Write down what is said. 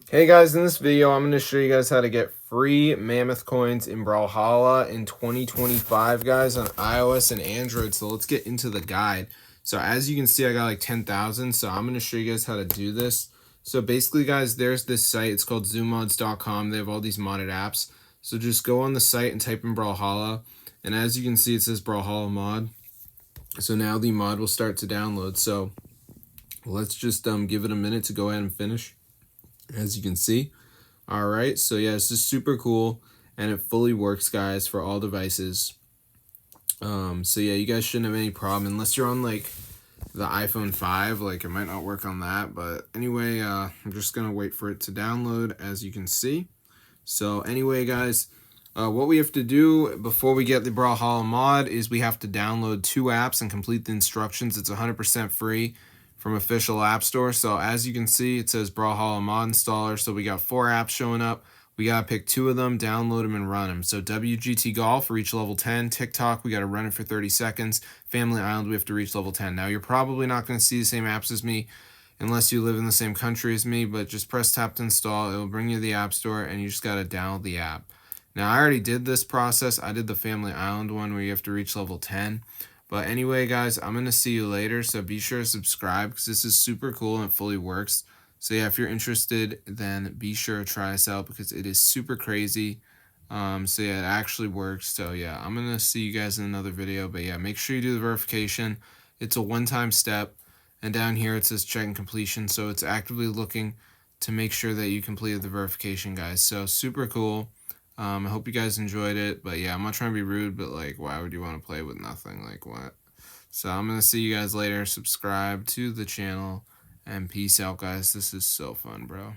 Hey guys, in this video I'm going to show you guys how to get free mammoth coins in Brawlhalla in 2025 guys on iOS and Android. So let's get into the guide. So as you can see, I got like 10,000, so I'm going to show you guys how to do this. So basically guys, there's this site, it's called zoommods.com. They have all these modded apps. So just go on the site and type in Brawlhalla, and as you can see it says Brawlhalla mod. So now the mod will start to download. So let's just give it a minute to go ahead and finish. As you can see. All right, so yeah, this is super cool and it fully works guys for all devices. So yeah, you guys shouldn't have any problem unless you're on like the iPhone 5, like it might not work on that. But anyway, I'm just gonna wait for it to download, as you can see. So anyway guys, what we have to do before we get the Brawlhalla mod is we have to download 2 apps and complete the instructions. It's 100% free from official app store. So as you can see, it says Brawlhalla mod installer. So we got 4 apps showing up. We got to pick 2 of them, download them, and run them. So WGT Golf, reach level 10. TikTok, we got to run it for 30 seconds. Family Island, we have to reach level 10. Now, you're probably not going to see the same apps as me unless you live in the same country as me, but just press tap to install. It will bring you to the app store, and you just got to download the app. Now, I already did this process. I did the Family Island one where you have to reach level 10. But anyway, guys, I'm going to see you later. So be sure to subscribe because this is super cool and it fully works. So yeah, if you're interested, then be sure to try this out because it is super crazy. So yeah, it actually works. So yeah, I'm going to see you guys in another video. But yeah, make sure you do the verification. It's a one-time step. And down here it says check completion. So it's actively looking to make sure that you completed the verification, guys. So super cool. I hope you guys enjoyed it, but yeah, I'm not trying to be rude, but like, why would you want to play with nothing? Like, what? So I'm going to see you guys later. Subscribe to the channel, and peace out, guys. This is so fun, bro.